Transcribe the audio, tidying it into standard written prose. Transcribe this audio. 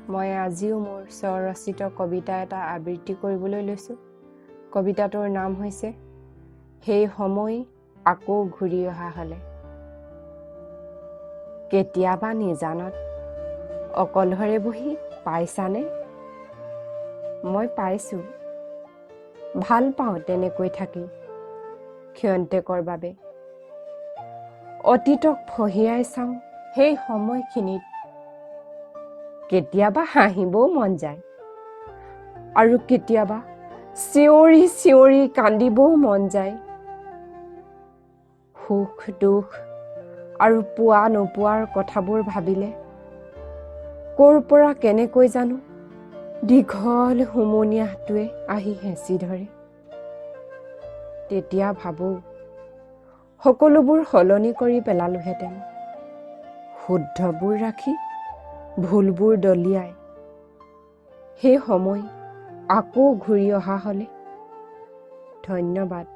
মই আজিও মোৰ স্বৰচিত কবিতা এটা আবৃত্তি কৰিবলৈ লৈছোঁ। কবিতাটোৰ নাম হৈছে সেই সময় আকৌ ঘূৰি অহা হ'লে। কেতিয়াবা নিজানত অকলশৰে বহি পাইছানে? মই পাইছোঁ। ভাল পাওঁ তেনেকৈ থাকি ক্ষন্তেকৰ বাবে। অতীতক ফঁহিয়াই চাওঁ সেই সময়খিনিত। কেতিয়াবা হাঁহিবও মন যায় আৰু কেতিয়াবা চিঞৰি চিঞৰি কান্দিবও মন যায়। সুখ দুখ আৰু পোৱা নোপোৱাৰ কথাবোৰ ভাবিলে ক'ৰ পৰা কেনেকৈ জানো দীঘল হুমুনিয়াহটোৱে আহি হেঁচি ধৰে। তেতিয়া ভাবোঁ সকলোবোৰ সলনি কৰি পেলালোহেঁতেন, শুদ্ধবোৰ ৰাখি ভুলবোৰ দলিয়াই। সেই সময় আকৌ ঘূৰি অহা হ'লে। ধন্যবাদ।